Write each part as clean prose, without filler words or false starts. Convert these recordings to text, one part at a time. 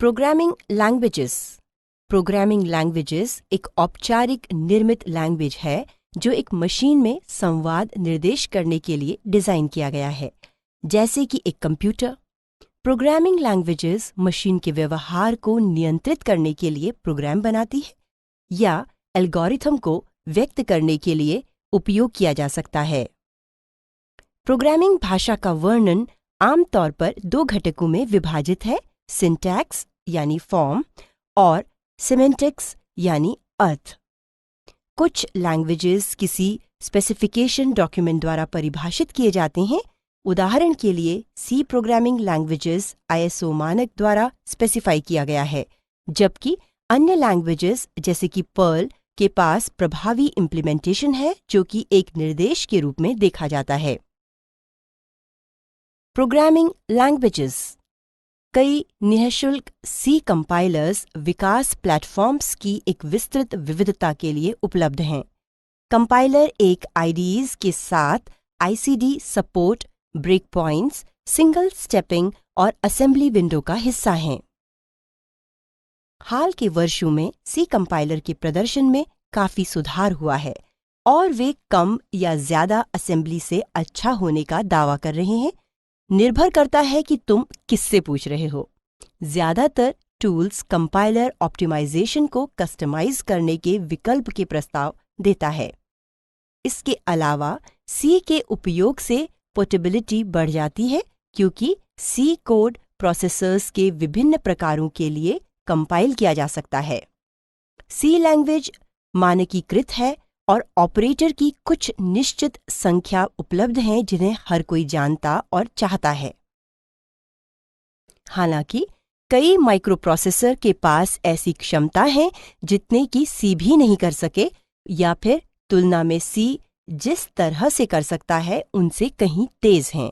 Programming languages. Programming languages एक औपचारिक निर्मित लैंग्वेज है जो एक मशीन में संवाद निर्देश करने के लिए डिज़ाइन किया गया है, जैसे कि एक कंप्यूटर। प्रोग्रामिंग लैंग्वेजेस मशीन के व्यवहार को नियंत्रित करने के लिए प्रोग्राम बनाती है या एल्गोरिथम को व्यक्त करने के लिए उपयोग किया जा सकता है। प्रोग्रामिंग भाषा का वर्णन आमतौर पर दो घटकों में विभाजित है, सिंटैक्स यानी फॉर्म और सिमेंटिक्स यानी अर्थ। कुछ लैंग्वेजेस किसी स्पेसिफिकेशन डॉक्यूमेंट द्वारा परिभाषित किए जाते हैं। उदाहरण के लिए सी प्रोग्रामिंग लैंग्वेजेस ISO मानक द्वारा स्पेसिफाई किया गया है, जबकि अन्य लैंग्वेजेस जैसे कि पर्ल के पास प्रभावी इम्प्लीमेंटेशन है जो कि एक निर्देश के रूप में देखा जाता है। Programming languages. कई निःशुल्क सी कंपाइलर्स विकास प्लेटफॉर्म्स की एक विस्तृत विविधता के लिए उपलब्ध हैं। कंपाइलर एक IDEs के साथ ICD support, break points, single stepping और असेंबली विंडो का हिस्सा हैं। हाल के वर्षों में सी कंपाइलर के प्रदर्शन में काफी सुधार हुआ है और वे कम या ज्यादा असेंबली से अच्छा होने का दावा कर रहे हैं। निर्भर करता है कि तुम किससे पूछ रहे हो। ज्यादातर टूल्स कंपाइलर ऑप्टिमाइजेशन को कस्टमाइज करने के विकल्प के प्रस्ताव देता है। इसके अलावा सी के उपयोग से पोर्टेबिलिटी बढ़ जाती है क्योंकि सी कोड प्रोसेसर्स के विभिन्न प्रकारों के लिए कंपाइल किया जा सकता है। सी लैंग्वेज मानकीकृत है और ऑपरेटर की कुछ निश्चित संख्या उपलब्ध हैं जिन्हें हर कोई जानता और चाहता है। हालांकि कई माइक्रोप्रोसेसर के पास ऐसी क्षमता है जितने कि सी भी नहीं कर सके या फिर तुलना में सी जिस तरह से कर सकता है उनसे कहीं तेज हैं।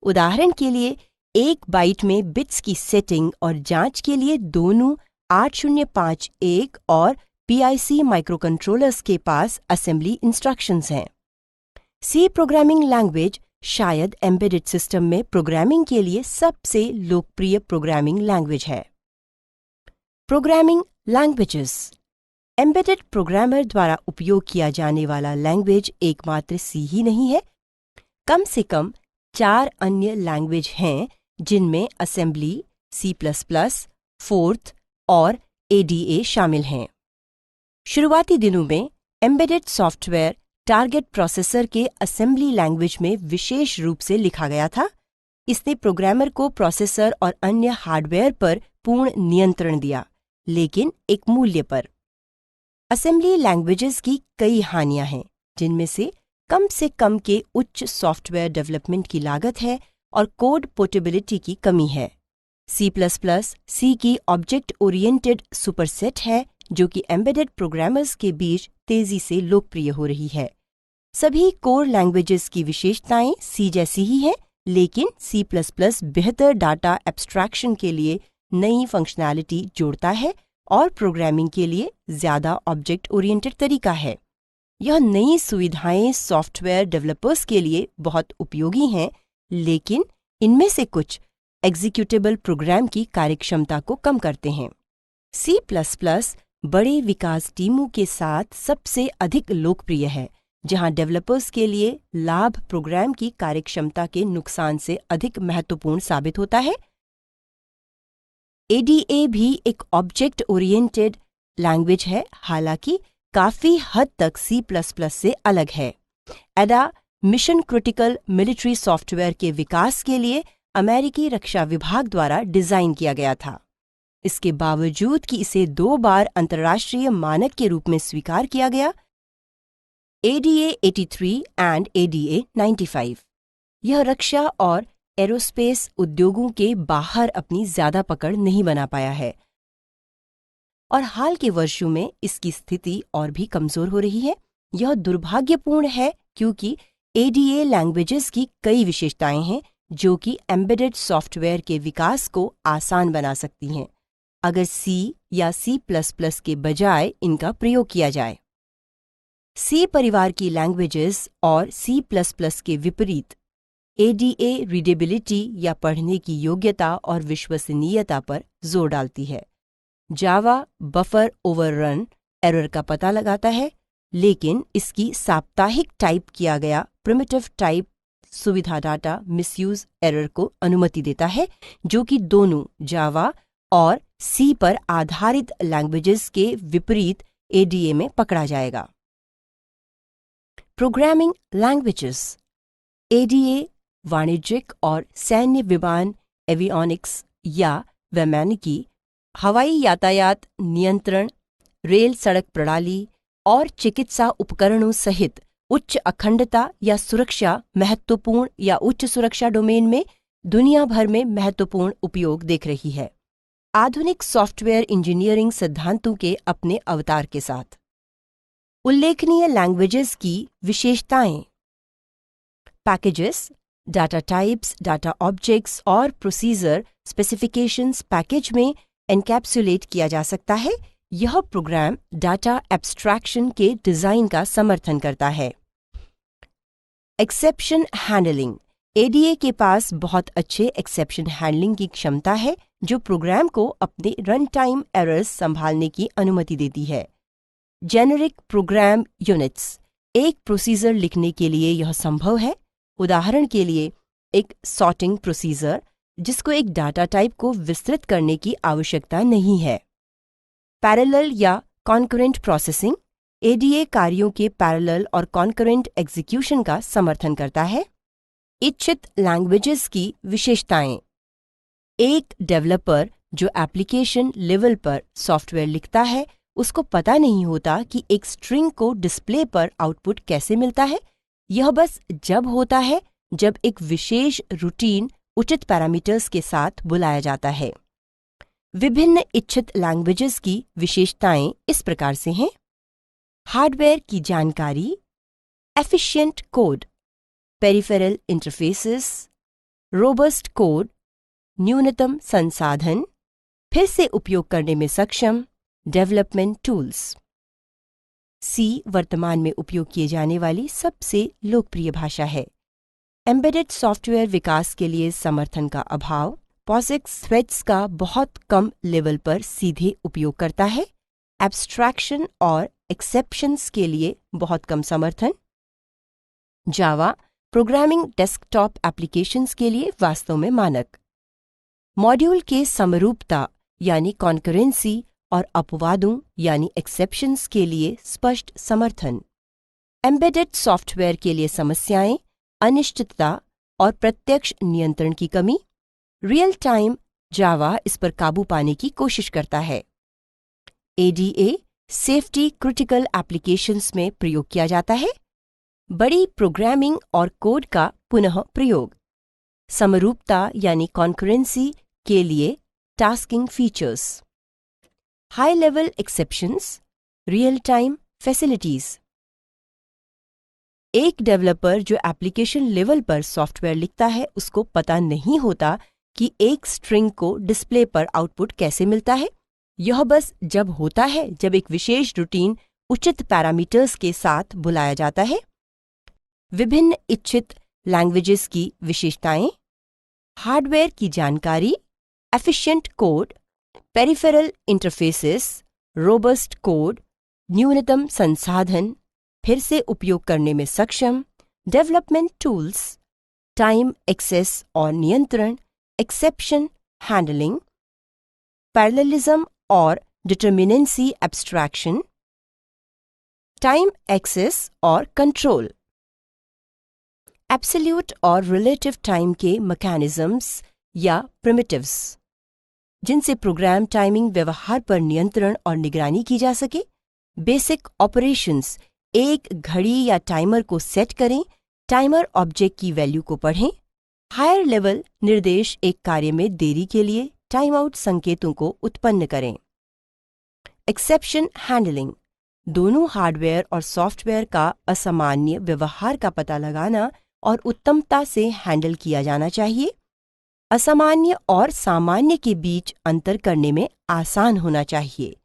उदाहरण के लिए 1 बाइट में बिट्स की सेटिंग और जांच के लिए दोनों 8051 और PIC माइक्रोकंट्रोलर्स के पास असेंबली इंस्ट्रक्शंस हैं। सी प्रोग्रामिंग लैंग्वेज शायद एम्बेडेड सिस्टम में प्रोग्रामिंग के लिए सबसे लोकप्रिय प्रोग्रामिंग लैंग्वेज है। Programming languages. एम्बेडेड प्रोग्रामर द्वारा उपयोग किया जाने वाला लैंग्वेज एकमात्र सी ही नहीं है। कम से कम 4 अन्य लैंग्वेज हैं जिनमें असेंबली, C++, फोर्थ और ADA शामिल हैं। शुरुआती दिनों में एम्बेडेड सॉफ्टवेयर टारगेट प्रोसेसर के असेंबली लैंग्वेज में विशेष रूप से लिखा गया था। इसने प्रोग्रामर को प्रोसेसर और अन्य हार्डवेयर पर पूर्ण नियंत्रण दिया, लेकिन एक मूल्य पर। असेंबली लैंग्वेजेस की कई हानियां हैं, जिनमें से कम के उच्च सॉफ्टवेयर डेवलपमेंट की लागत है और कोड पोर्टेबिलिटी की कमी है। C++ सी की ऑब्जेक्ट ओरिएंटेड सुपरसेट है जो कि एम्बेडेड प्रोग्रामर्स के बीच तेजी से लोकप्रिय हो रही है। सभी कोर लैंग्वेजेस की विशेषताएं सी जैसी ही हैं, लेकिन C++ बेहतर डाटा एब्स्ट्रैक्शन के लिए नई फंक्शनैलिटी जोड़ता है और प्रोग्रामिंग के लिए ज्यादा ऑब्जेक्ट ओरिएंटेड तरीका है। यह नई सुविधाएं सॉफ्टवेयर डेवलपर्स के लिए बहुत उपयोगी हैं, लेकिन इनमें से कुछ एग्जीक्यूटेबल प्रोग्राम की कार्यक्षमता को कम करते हैं। C++ बड़े विकास टीमों के साथ सबसे अधिक लोकप्रिय है, जहां डेवलपर्स के लिए लाभ प्रोग्राम की कार्यक्षमता के नुकसान से अधिक महत्वपूर्ण साबित होता है। ADA भी एक ऑब्जेक्ट ओरिएंटेड लैंग्वेज है, हालांकि काफी हद तक C++ से अलग है। ADA mission critical military software के विकास के लिए अमेरिकी रक्षा विभाग द्वारा डिजाइन किया गया था। इसके बावजूद कि इसे 2 बार अंतर्राष्ट्रीय मानक के रूप में स्वीकार किया गया, ADA 83 एंड ADA 95, यह रक्षा और एरोस्पेस उद्योगों के बाहर अपनी ज्यादा पकड़ नहीं बना पाया है और हाल के वर्षों में इसकी स्थिति और भी कमजोर हो रही है। यह दुर्भाग्यपूर्ण है क्योंकि ADA लैंग्वेजेस की कई विशेषताएं हैं जो कि एम्बेडेड सॉफ्टवेयर के विकास को आसान बना सकती हैं अगर C या C++ के बजाय इनका प्रयोग किया जाए। C परिवार की लैंग्वेजेस और C++ के विपरीत ADA रीडेबिलिटी या पढ़ने की योग्यता और विश्वसनीयता पर जोर डालती है। जावा बफर ओवररन एरर का पता लगाता है, लेकिन इसकी साप्ताहिक टाइप किया गया प्रिमिटिव टाइप सुविधा डाटा मिसयूज एरर को अनुमति देता है, जो कि दोनों जावा और सी पर आधारित लैंग्वेजेस के विपरीत ADA में पकड़ा जाएगा। प्रोग्रामिंग लैंग्वेजेस ADA वाणिज्यिक और सैन्य विमान एवियोनिक्स या वैमानिकी, हवाई यातायात नियंत्रण, रेल सड़क प्रणाली और चिकित्सा उपकरणों सहित उच्च अखंडता या सुरक्षा महत्वपूर्ण या उच्च सुरक्षा डोमेन में दुनिया भर में महत्वपूर्ण उपयोग देख रही है। आधुनिक सॉफ्टवेयर इंजीनियरिंग सिद्धांतों के अपने अवतार के साथ उल्लेखनीय लैंग्वेजेस की विशेषताएं। Packages, data types, data objects और प्रोसीजर स्पेसिफिकेशंस पैकेज में एनकैप्सुलेट किया जा सकता है। यह प्रोग्राम डाटा एब्स्ट्रैक्शन के डिजाइन का समर्थन करता है। एक्सेप्शन हैंडलिंग ADA के पास बहुत अच्छे एक्सेप्शन हैंडलिंग की क्षमता है, जो प्रोग्राम को अपने रन टाइम एरर्स संभालने की अनुमति देती है। जेनेरिक प्रोग्राम यूनिट्स, एक प्रोसीजर लिखने के लिए यह संभव है। उदाहरण के लिए एक सॉर्टिंग प्रोसीजर जिसको एक डाटा टाइप को विस्तृत करने की आवश्यकता नहीं है। पैरेलल या कॉन्करेंट प्रोसेसिंग ADA कार्यों के पैरेलल और कॉन्करेंट एग्जीक्यूशन का समर्थन करता है। इच्छित लैंग्वेजेस की विशेषताएं। एक डेवलपर जो एप्लीकेशन लेवल पर सॉफ्टवेयर लिखता है, उसको पता नहीं होता कि एक स्ट्रिंग को डिस्प्ले पर आउटपुट कैसे मिलता है। यह बस जब होता है जब एक विशेष रूटीन उचित पैरामीटर्स के साथ बुलाया जाता है। विभिन्न इच्छित लैंग्वेजेस की विशेषताएं इस प्रकार से हैं। हार्डवेयर की जानकारी, efficient code, peripheral interfaces, robust code, न्यूनतम संसाधन, फिर से उपयोग करने में सक्षम, डेवलपमेंट टूल्स। सी वर्तमान में उपयोग किए जाने वाली सबसे लोकप्रिय भाषा है। एम्बेडेड सॉफ्टवेयर विकास के लिए समर्थन का अभाव, POSIX थ्रेड्स का बहुत कम लेवल पर सीधे उपयोग करता है। एब्स्ट्रैक्शन और एक्सेप्शंस के लिए बहुत कम समर्थन। जावा प्रोग्रामिंग डेस्कटॉप एप्लीकेशंस के लिए वास्तव में मानक। मॉड्यूल के समरूपता यानी कॉन्करेंसी और अपवादों यानी एक्सेप्शंस के लिए स्पष्ट समर्थन। एम्बेडेड सॉफ्टवेयर के लिए समस्याएं, अनिश्चितता और प्रत्यक्ष नियंत्रण की कमी। रियल टाइम जावा इस पर काबू पाने की कोशिश करता है। ADA सेफ्टी क्रिटिकल एप्लीकेशंस में प्रयोग किया जाता है। बड़ी प्रोग्रामिंग और कोड का पुनः प्रयोग। समरूपता यानी कॉन्करेंसी के लिए tasking features. High level exceptions, real time facilities. एक डेवलपर जो एप्लीकेशन लेवल पर सॉफ्टवेयर लिखता है, उसको पता नहीं होता कि एक स्ट्रिंग को डिस्प्ले पर आउटपुट कैसे मिलता है। यह बस जब होता है जब एक विशेष रूटीन उचित पैरामीटर्स के साथ बुलाया जाता है। विभिन्न इच्छित लैंग्वेजेस की विशेषताएं। हार्डवेयर की जानकारी, efficient code, peripheral interfaces, robust code, न्यूनतम संसाधन, फिर से उपयोग करने में सक्षम, डेवलपमेंट टूल्स, टाइम एक्सेस और नियंत्रण, एक्सेप्शन हैंडलिंग, पैरेललिज्म और डिटरमिनेंसी एब्स्ट्रैक्शन, टाइम एक्सेस और कंट्रोल। एब्सोल्यूट और रिलेटिव टाइम के मैकेनिज्म्स या प्रिमिटिव्स, जिनसे प्रोग्राम टाइमिंग व्यवहार पर नियंत्रण और निगरानी की जा सके। बेसिक ऑपरेशंस, एक घड़ी या टाइमर को सेट करें, टाइमर ऑब्जेक्ट की वैल्यू को पढ़ें। हायर लेवल निर्देश एक कार्य में देरी के लिए टाइम आउट संकेतों को उत्पन्न करें। एक्सेप्शन हैंडलिंग, दोनों हार्डवेयर और सॉफ्टवेयर का असामान्य व्यवहार का पता लगाना और उत्तमता से हैंडल किया जाना चाहिए। असामान्य और सामान्य के बीच अंतर करने में आसान होना चाहिए।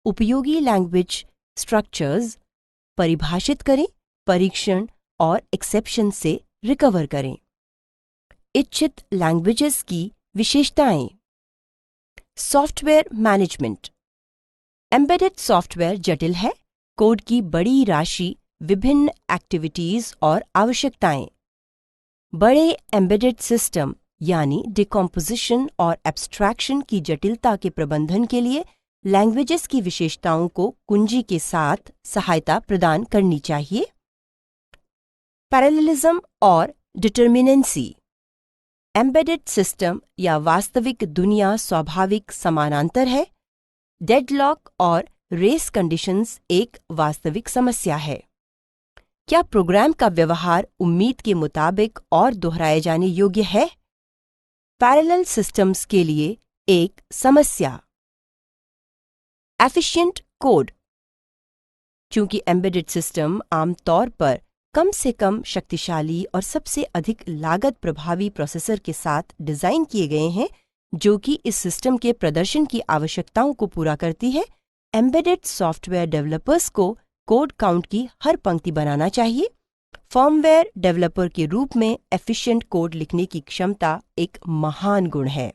उपयोगी लैंग्वेज स्ट्रक्चर्स परिभाषित करें, परीक्षण और एक्सेप्शन से रिकवर करें। इच्छित लैंग्वेजेस की विशेषताएं। Software management. एम्बेडेड सॉफ्टवेयर जटिल है, कोड की बड़ी राशि, विभिन्न एक्टिविटीज और आवश्यकताएं। बड़े एम्बेडेड सिस्टम यानी डिकम्पोजिशन और एब्स्ट्रैक्शन की जटिलता के प्रबंधन के लिए लैंग्वेजेस की विशेषताओं को कुंजी के साथ सहायता प्रदान करनी चाहिए। पैरेललिज्म और डिटर्मिनेंसी। एम्बेडेड सिस्टम या वास्तविक दुनिया स्वाभाविक समानांतर है। डेडलॉक और रेस कंडीशंस एक वास्तविक समस्या है। क्या प्रोग्राम का व्यवहार उम्मीद के मुताबिक और दोहराए जाने योग्य है? पैरेलल सिस्टम्स के लिए एक समस्या। Efficient code. चूंकि एम्बेडेड सिस्टम आमतौर पर कम से कम शक्तिशाली और सबसे अधिक लागत प्रभावी प्रोसेसर के साथ डिजाइन किए गए हैं, जो कि इस सिस्टम के प्रदर्शन की आवश्यकताओं को पूरा करती है, एम्बेडेड सॉफ्टवेयर डेवलपर्स को कोड काउंट की हर पंक्ति बनाना चाहिए। फर्मवेयर डेवलपर के रूप में एफिशिएंट कोड लिखने की क्षमता एक महान गुण है।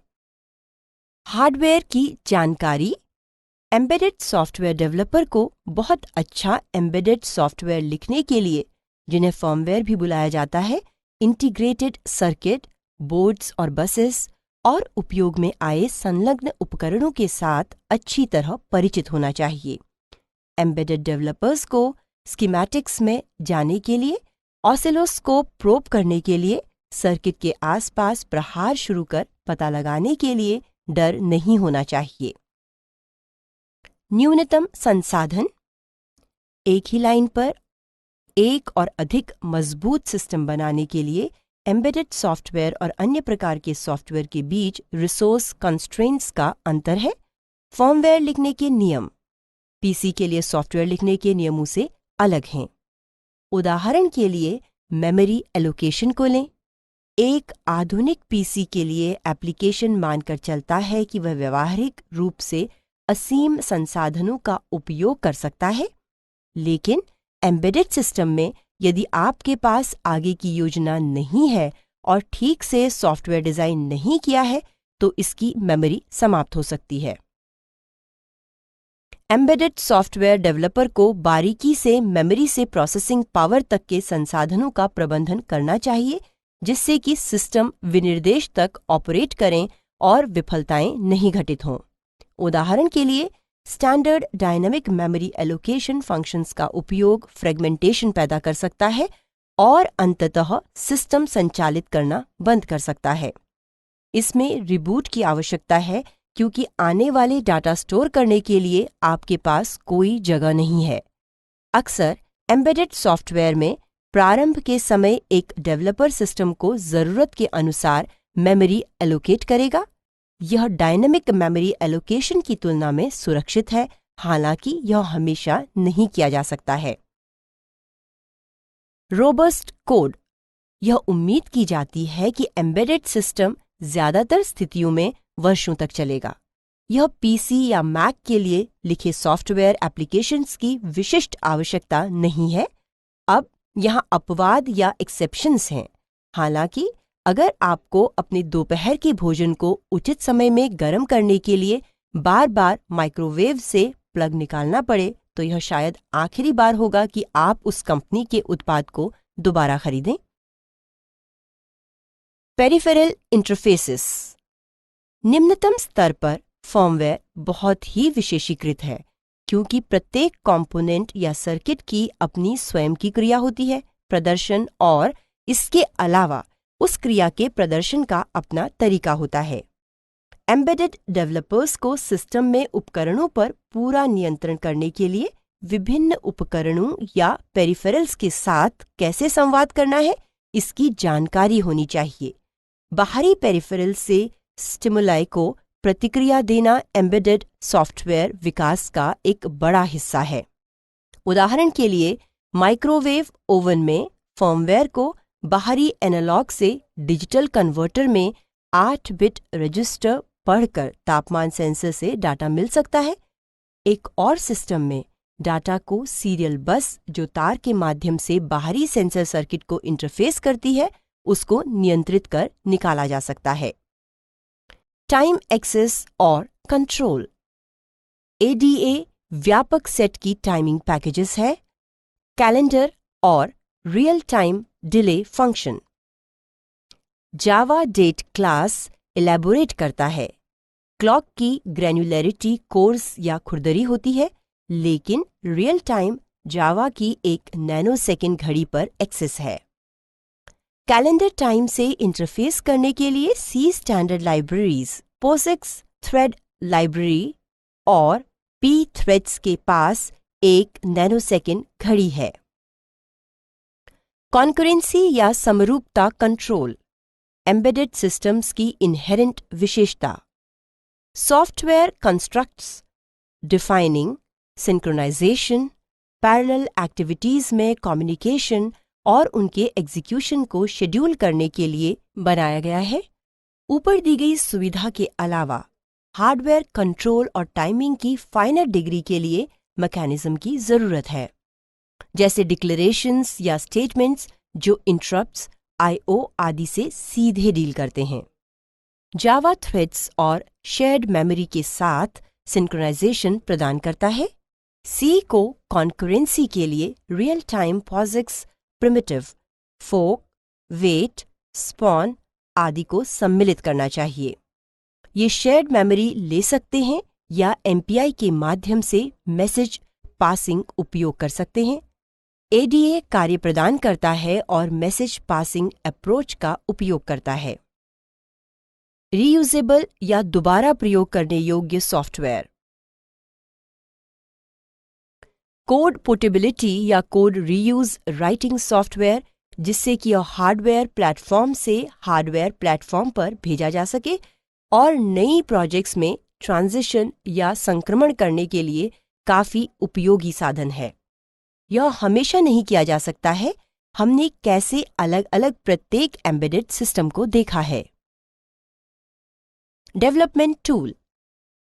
हार्डवेयर की जानकारी। एम्बेडेड सॉफ्टवेयर डेवलपर को बहुत अच्छा एम्बेडेड सॉफ्टवेयर लिखने के लिए, जिन्हें फर्मवेयर भी बुलाया जाता है, इंटीग्रेटेड सर्किट, बोर्ड्स और बसेस और उपयोग में आए संलग्न उपकरणों के साथ अच्छी तरह परिचित होना चाहिए। एम्बेडेड डेवलपर्स को स्कीमैटिक्स में जाने के लिए, ऑसिलोस्कोप प्रोब करने के लिए, सर्किट के आसपास प्रहार शुरू कर पता लगाने के लिए डर नहीं होना चाहिए। न्यूनतम संसाधन। एक ही लाइन पर एक और अधिक मजबूत सिस्टम बनाने के लिए एम्बेडेड सॉफ्टवेयर और अन्य प्रकार के सॉफ्टवेयर के बीच रिसोर्स कंस्ट्रेंट्स का अंतर है। फर्मवेयर लिखने के नियम पीसी के लिए सॉफ्टवेयर लिखने के नियमों से अलग हैं। उदाहरण के लिए मेमोरी एलोकेशन को लें। एक आधुनिक पीसी के लिए एप्लीकेशन मानकर चलता है कि वह व्यावहारिक रूप से असीम संसाधनों का उपयोग कर सकता है, लेकिन एम्बेडेड सिस्टम में यदि आपके पास आगे की योजना नहीं है और ठीक से सॉफ्टवेयर डिजाइन नहीं किया है, तो इसकी मेमोरी समाप्त हो सकती है। एम्बेडेड सॉफ्टवेयर डेवलपर को बारीकी से मेमोरी से प्रोसेसिंग पावर तक के संसाधनों का प्रबंधन करना चाहिए, जिससे कि सिस्टम विनिर्देश तक ऑपरेट करें और विफलताएं नहीं घटित हों। उदाहरण के लिए standard dynamic memory allocation functions का उपयोग फ्रेगमेंटेशन पैदा कर सकता है और अंततः सिस्टम संचालित करना बंद कर सकता है। इसमें रिबूट की आवश्यकता है, क्योंकि आने वाले डाटा स्टोर करने के लिए आपके पास कोई जगह नहीं है। अक्सर एम्बेडेड सॉफ्टवेयर में प्रारंभ के समय एक डेवलपर सिस्टम को जरूरत के अनुसार मेमोरी एलोकेट करेगा। यह डायनेमिक मेमोरी एलोकेशन की तुलना में सुरक्षित है, हालांकि यह हमेशा नहीं किया जा सकता है। Robust code. यह उम्मीद की जाती है कि एम्बेडेड सिस्टम ज्यादातर स्थितियों में वर्षों तक चलेगा। यह पीसी या मैक के लिए लिखे सॉफ्टवेयर एप्लीकेशंस की विशिष्ट आवश्यकता नहीं है। अब यहाँ अपवाद या एक्सेप्शंस हैं। हालांकि अगर आपको अपने दोपहर के भोजन को उचित समय में गर्म करने के लिए बार बार माइक्रोवेव से प्लग निकालना पड़े, तो यह शायद आखिरी बार होगा कि आप उस कंपनी के उत्पाद को दोबारा खरीदें। Peripheral interfaces. निम्नतम स्तर पर फर्मवेयर बहुत ही विशेषीकृत है, क्योंकि प्रत्येक कंपोनेंट या सर्किट की अपनी स्वयं की क्रिया होती है, प्रदर्शन और इसके अलावा उस क्रिया के प्रदर्शन का अपना तरीका होता है। एम्बेडेड डेवलपर्स को सिस्टम में उपकरणों पर पूरा नियंत्रण करने के लिए विभिन्न उपकरणों या पेरिफेरल्स के साथ कैसे संवाद करना है, इसकी जानकारी होनी चाहिए। बाहरी पेरिफेरल से स्टिमुलाई को प्रतिक्रिया देना एम्बेडेड सॉफ्टवेयर विकास का एक बड़ा हिस्सा है। उदाहरण के लिए माइक्रोवेव ओवन में फर्मवेयर को बाहरी एनालॉग से डिजिटल कन्वर्टर में 8 बिट रजिस्टर पढ़कर तापमान सेंसर से डाटा मिल सकता है। एक और सिस्टम में डाटा को सीरियल बस, जो तार के माध्यम से बाहरी सेंसर सर्किट को इंटरफेस करती है, उसको नियंत्रित कर निकाला जा सकता है। टाइम एक्सेस और कंट्रोल। ADA व्यापक सेट की टाइमिंग पैकेजेस है, कैलेंडर और रियल टाइम डिले फंक्शन। जावा डेट क्लास इलैबोरेट करता है। क्लॉक की ग्रैन्युलैरिटी कोर्स या खुरदरी होती है, लेकिन रियल टाइम जावा की एक नैनोसेकंड घड़ी पर एक्सेस है। कैलेंडर टाइम से इंटरफेस करने के लिए C standard libraries, POSIX thread library और P-थ्रेड्स के पास एक नैनोसेकंड घड़ी है। कॉन्करेंसी या समरूपता कंट्रोल, एम्बेडेड सिस्टम्स की इनहेरेंट विशेषता। Software constructs defining synchronisation, parallel activities में कम्युनिकेशन और उनके एग्जीक्यूशन को शेड्यूल करने के लिए बनाया गया है। ऊपर दी गई सुविधा के अलावा हार्डवेयर कंट्रोल और टाइमिंग की फाइनर डिग्री के लिए मैकेनिज्म की जरूरत है, जैसे डिक्लेरेशंस या स्टेटमेंट्स जो इंटरप्ट्स, IO आदि से सीधे डील करते हैं। जावा थ्रेड्स और शेयर्ड मेमोरी के साथ सिंक्रोनाइजेशन प्रदान करता है। सी को कॉन्करेंसी के लिए रियल टाइम POSIX प्रिमिटिव, फोक, वेट, स्पॉन आदि को सम्मिलित करना चाहिए। ये शेयर्ड मेमोरी ले सकते हैं या MPI के माध्यम से मैसेज पासिंग उपयोग कर सकते हैं। ADA कार्य प्रदान करता है और मैसेज पासिंग अप्रोच का उपयोग करता है। रीयूजेबल या दोबारा प्रयोग करने योग्य सॉफ्टवेयर। कोड पोर्टेबिलिटी या कोड रीयूज राइटिंग सॉफ्टवेयर, जिससे कि यह हार्डवेयर प्लेटफॉर्म से हार्डवेयर प्लेटफॉर्म पर भेजा जा सके और नई प्रोजेक्ट्स में ट्रांजिशन या संक्रमण करने के लिए काफी उपयोगी साधन है। यह हमेशा नहीं किया जा सकता है। हमने कैसे अलग अलग प्रत्येक एम्बेडेड सिस्टम को देखा है। Development tool.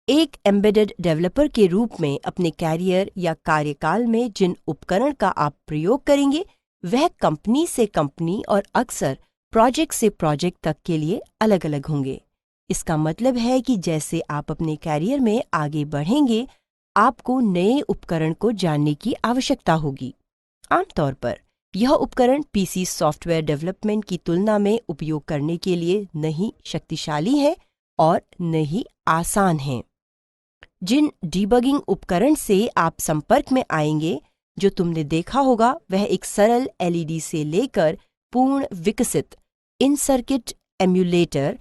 एक एम्बेडेड डेवलपर के रूप में अपने कैरियर या कार्यकाल में जिन उपकरण का आप प्रयोग करेंगे वह कंपनी से कंपनी और अक्सर प्रोजेक्ट से प्रोजेक्ट तक के लिए अलग अलग होंगे। इसका मतलब है कि जैसे आप अपने कैरियर में आगे बढ़ेंगे, आपको नए उपकरण को जानने की आवश्यकता होगी। आमतौर पर यह उपकरण PC सॉफ्टवेयर डेवलपमेंट की तुलना में उपयोग करने के लिए नहीं शक्तिशाली है और नहीं आसान हैं। जिन डीबगिंग उपकरण से आप संपर्क में आएंगे, जो तुमने देखा होगा, वह एक सरल LED से लेकर पूर्ण विकसित इन सर्किट एम्यूलेटर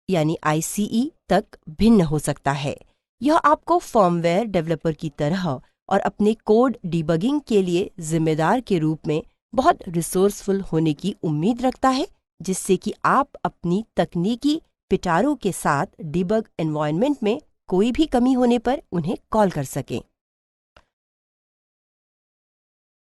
यानी ICE तक भिन्न हो सकता है। यह आपको फर्मवेयर डेवलपर की तरह और अपने कोड डीबगिंग के लिए जिम्मेदार के रूप में बहुत रिसोर्सफुल होने की उम्मीद रखता है, जिससे कि आप अपनी तकनीकी पिटारों के साथ डीबग एनवायरनमेंट में कोई भी कमी होने पर उन्हें कॉल कर सकें।